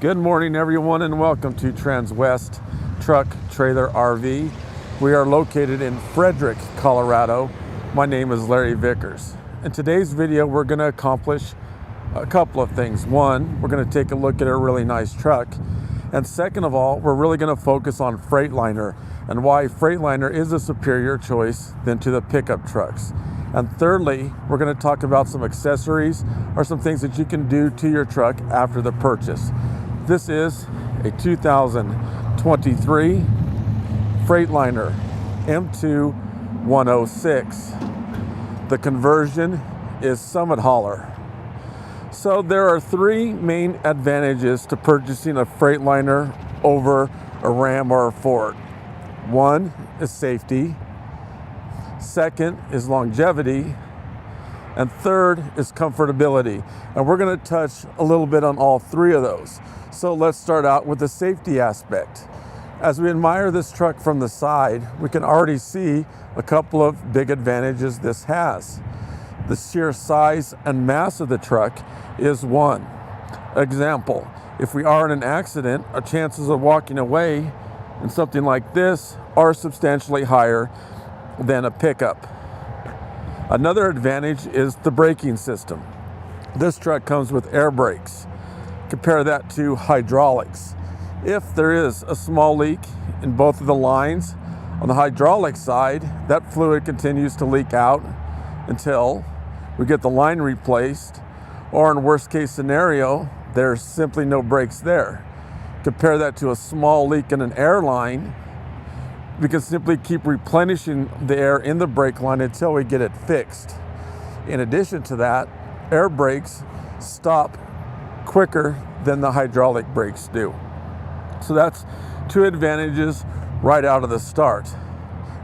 Good morning, everyone, and welcome to Transwest Truck Trailer RV. We are located in Fredrick, Colorado. My name is Larry Vickers. In today's video, we're going to accomplish a couple of things. One, we're going to take a look at a really nice truck. And second of all, we're really going to focus on Freightliner and why Freightliner is a superior choice than to the pickup trucks. And thirdly, we're going to talk about some accessories or some things that you can do to your truck after the purchase. This is a 2023 Freightliner M2 106. The conversion is Summit Hauler. So there are three main advantages to purchasing a Freightliner over a Ram or a Ford. One is safety. Second is longevity. And third is comfortability. And we're going to touch a little bit on all three of those. So let's start out with the safety aspect. As we admire this truck from the side, we can already see a couple of big advantages this has. The sheer size and mass of the truck is one. Example, if we are in an accident, our chances of walking away in something like this are substantially higher than a pickup. Another advantage is the braking system. This truck comes with air brakes. Compare that to hydraulics. If there is a small leak in both of the lines, on the hydraulic side, that fluid continues to leak out until we get the line replaced, or in worst case scenario, there's simply no brakes there. Compare that to a small leak in an air line. We can simply keep replenishing the air in the brake line until we get it fixed. In addition to that, air brakes stop quicker than the hydraulic brakes do. So that's two advantages right out of the start.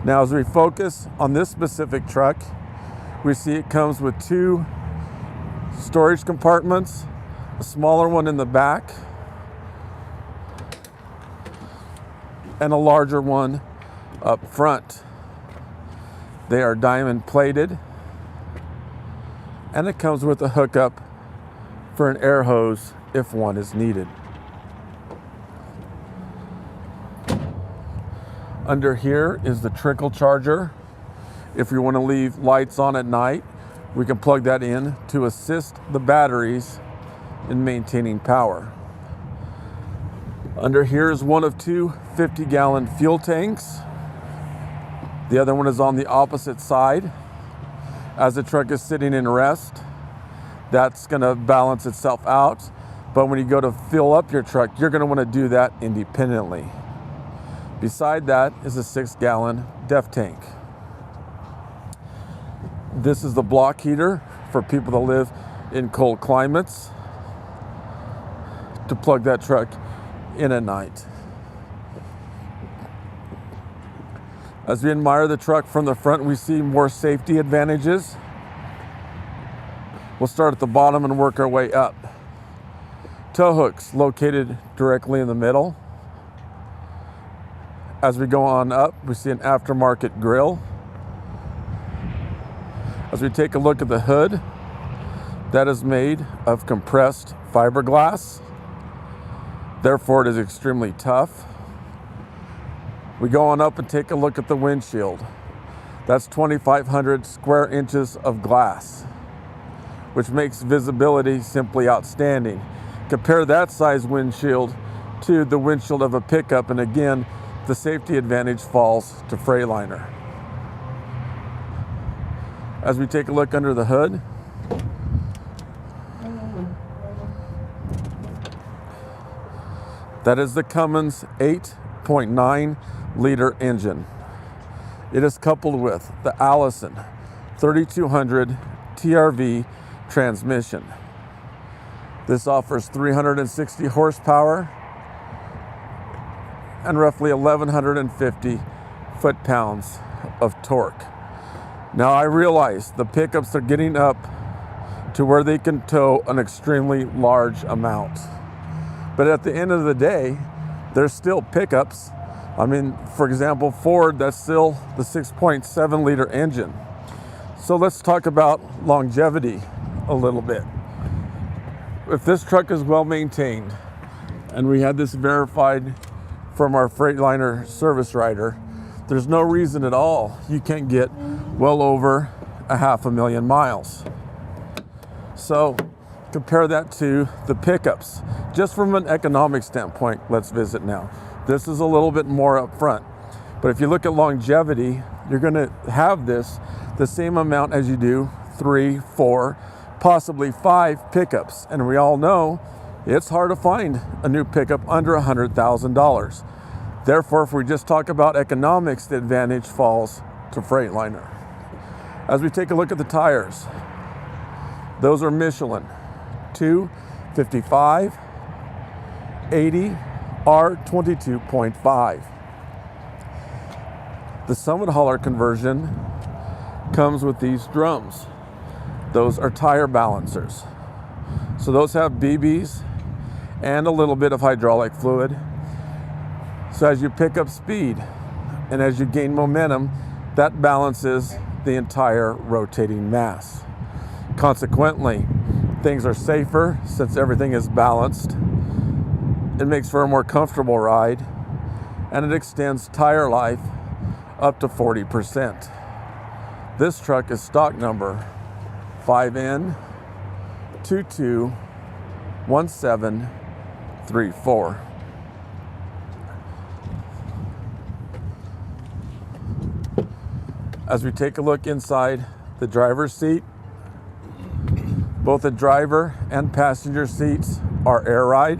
Now, as we focus on this specific truck, we see it comes with two storage compartments, a smaller one in the back, and a larger one up front. They are diamond plated, and it comes with a hookup for an air hose if one is needed. Under here is the trickle charger. If we want to leave lights on at night, we can plug that in to assist the batteries in maintaining power. Under here is one of two 50-gallon fuel tanks. The other one is on the opposite side. As the truck is sitting in rest, that's going to balance itself out. But when you go to fill up your truck, you're going to want to do that independently. Beside that is a 6-gallon def tank. This is the block heater for people that live in cold climates to plug that truck in at night. As we admire the truck from the front, we see more safety advantages. We'll start at the bottom and work our way up. Tow hooks located directly in the middle. As we go on up, we see an aftermarket grille. As we take a look at the hood, that is made of compressed fiberglass. Therefore, it is extremely tough. We go on up and take a look at the windshield. That's 2,500 square inches of glass, which makes visibility simply outstanding. Compare that size windshield to the windshield of a pickup, and again, the safety advantage falls to Freightliner. As we take a look under the hood, that is the Cummins 8.9 liter engine. It is coupled with the Allison 3200 TRV transmission. This offers 360 horsepower and roughly 1,150 foot-pounds of torque. Now, I realize the pickups are getting up to where they can tow an extremely large amount. But at the end of the day, they're still pickups. I mean, for example, Ford, that's still the 6.7 liter engine. So let's talk about longevity a little bit. If this truck is well maintained, and we had this verified from our Freightliner service writer, there's no reason at all you can't get well over 500,000 miles. So compare that to the pickups. Just from an economic standpoint, let's visit now. This is a little bit more up front. But if you look at longevity, you're gonna have this the same amount as you do 3, 4, possibly 5 pickups. And we all know it's hard to find a new pickup under $100,000. Therefore, if we just talk about economics, the advantage falls to Freightliner. As we take a look at the tires, those are Michelin 255 80 R22.5. The Summit hauler conversion comes with these drums. Those are tire balancers. So those have BBs and a little bit of hydraulic fluid. So as you pick up speed and as you gain momentum, that balances the entire rotating mass. Consequently, things are safer since everything is balanced. It makes for a more comfortable ride, and it extends tire life up to 40%. This truck is stock number 5N221734. As we take a look inside the driver's seat, both the driver and passenger seats are air ride.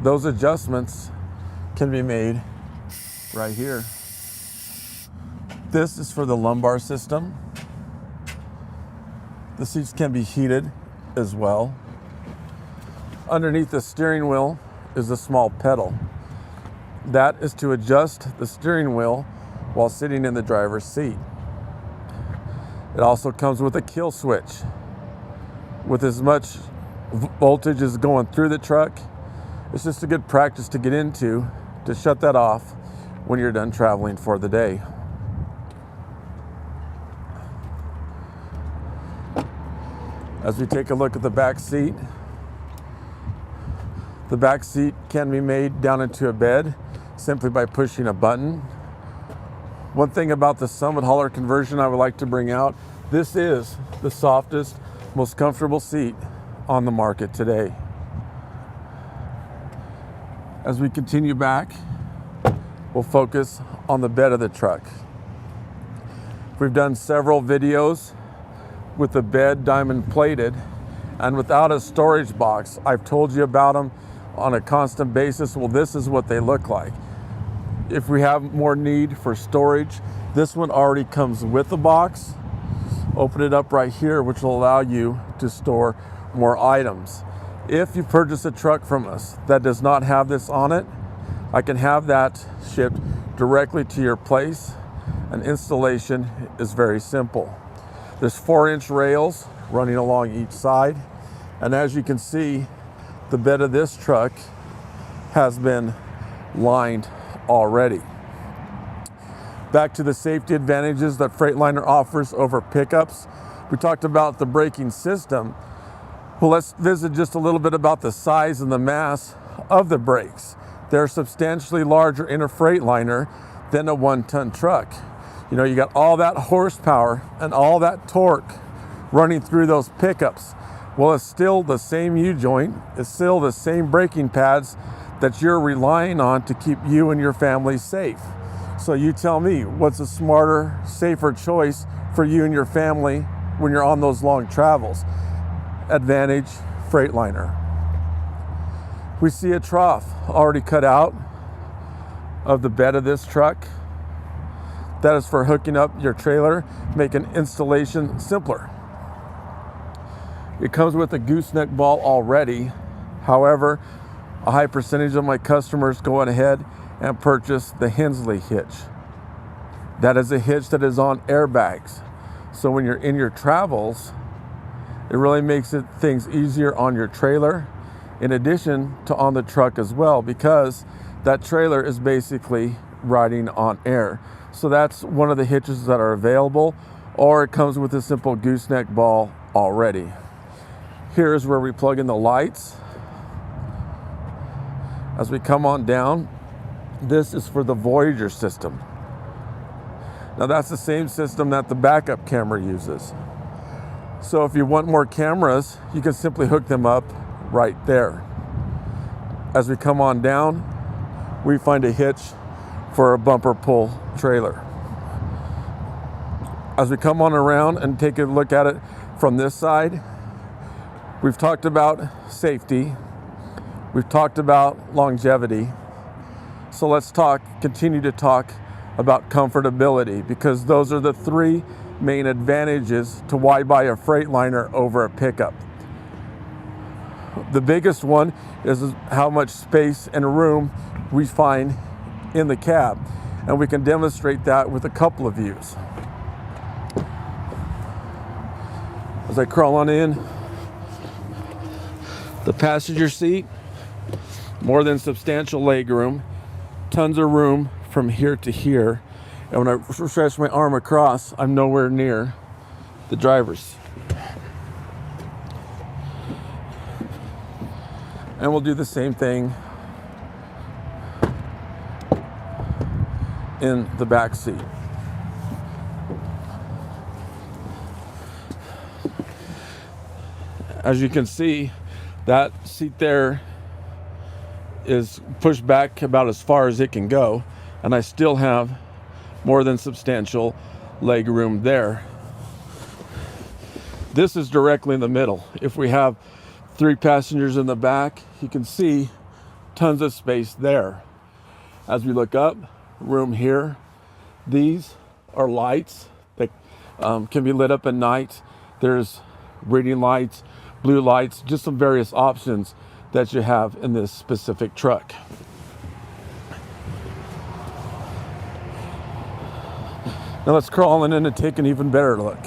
Those adjustments can be made right here. This is for the lumbar system. The seats can be heated as well. Underneath the steering wheel is a small pedal. That is to adjust the steering wheel while sitting in the driver's seat. It also comes with a kill switch. With as much voltage as going through the truck, it's just a good practice to get into to shut that off when you're done traveling for the day. As we take a look at the back seat can be made down into a bed simply by pushing a button. One thing about the Summit hauler conversion I would like to bring out, this is the softest, most comfortable seat on the market today. As we continue back, we'll focus on the bed of the truck. We've done several videos with the bed Dimond Plated, and without a storage box. I've told you about them on a constant basis. Well, this is what they look like. If we have more need for storage, this one already comes with the box. Open it up right here, which will allow you to store more items. If you purchase a truck from us that does not have this on it, I can have that shipped directly to your place, and installation is very simple. There's 4-inch rails running along each side, and as you can see, the bed of this truck has been lined already. Back to the safety advantages that Freightliner offers over pickups. We talked about the braking system. Well, let's visit just a little bit about the size and the mass of the brakes. They're substantially larger in a Freightliner than a 1-ton truck. You know, you got all that horsepower and all that torque running through those pickups. Well, it's still the same U-joint. It's still the same braking pads that you're relying on to keep you and your family safe. So you tell me, what's a smarter, safer choice for you and your family when you're on those long travels? Advantage Freightliner. We see a trough already cut out of the bed of this truck. That is for hooking up your trailer, making installation simpler. It comes with a gooseneck ball already. However, a high percentage of my customers go ahead and purchase the Hensley hitch. That is a hitch that is on airbags. So when you're in your travels, it really makes things easier on your trailer, in addition to on the truck as well, because that trailer is basically riding on air. So that's one of the hitches that are available, or it comes with a simple gooseneck ball already. Here's where we plug in the lights. As we come on down, this is for the Voyager system. Now that's the same system that the backup camera uses. So if you want more cameras, you can simply hook them up right there. As we come on down, we find a hitch for a bumper pull trailer. As we come on around and take a look at it from this side, we've talked about safety, we've talked about longevity. So let's continue to talk about comfortability, because those are the three main advantages to why buy a Freightliner over a pickup. The biggest one is how much space and room we find in the cab, and we can demonstrate that with a couple of views. As I crawl on in, the passenger seat, more than substantial leg room, tons of room from here to here, and when I stretch my arm across, I'm nowhere near the driver's. And we'll do the same thing in the back seat. As you can see, that seat there is pushed back about as far as it can go, and I still have more than substantial leg room there. This is directly in the middle. If we have 3 passengers in the back, you can see tons of space there. As we look up, room here. These are lights that can be lit up at night. There's reading lights, blue lights, just some various options that you have in this specific truck. Now let's crawl in and take an even better look.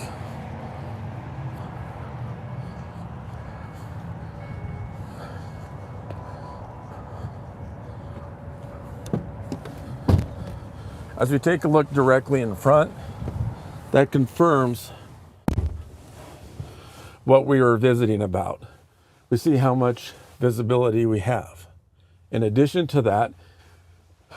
As we take a look directly in front, that confirms what we were visiting about. We see how much visibility we have. In addition to that,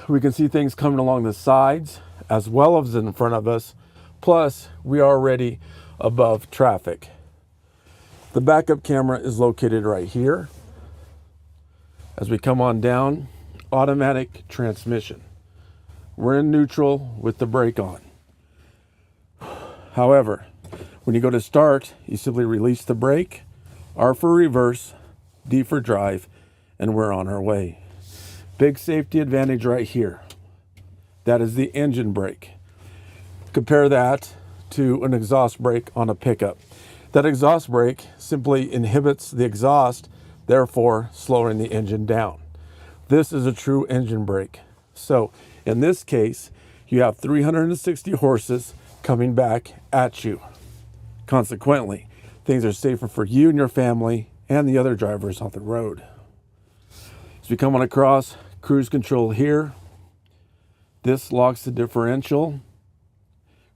we can see things coming along the sides as well as in front of us, plus we are already above traffic. The backup camera is located right here. As we come on down, automatic transmission. We're in neutral with the brake on. However, when you go to start, you simply release the brake, R for reverse, D for drive, and we're on our way. Big safety advantage right here. That is the engine brake. Compare that to an exhaust brake on a pickup. That exhaust brake simply inhibits the exhaust, therefore slowing the engine down. This is a true engine brake. So in this case, you have 360 horses coming back at you. Consequently, things are safer for you and your family and the other drivers on the road. As we come on across, cruise control here. This locks the differential.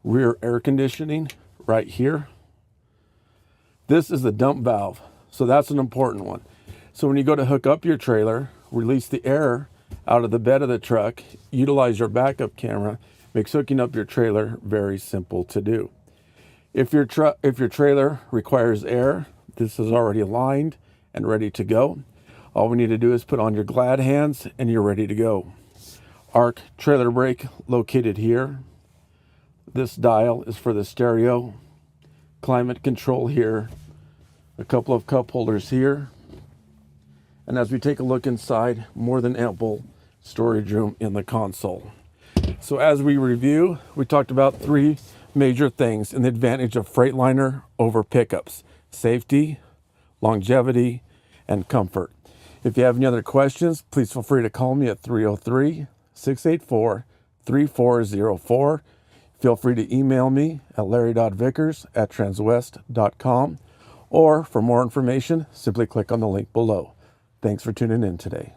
Rear air conditioning right here. This is the dump valve, so that's an important one. So when you go to hook up your trailer, release the air out of the bed of the truck, utilize your backup camera, makes hooking up your trailer very simple to do. If your trailer requires air, this is already aligned and ready to go. All we need to do is put on your glad hands and you're ready to go. Arc trailer brake located here. This dial is for the stereo. Climate control here. A couple of cup holders here. And as we take a look inside, more than ample storage room in the console. So as we review, we talked about 3 major things in the advantage of Freightliner over pickups: safety, longevity, and comfort. If you have any other questions, please feel free to call me at 303-684-3404. Feel free to email me at larry.vickers@transwest.com, or for more information, simply click on the link below. Thanks for tuning in today.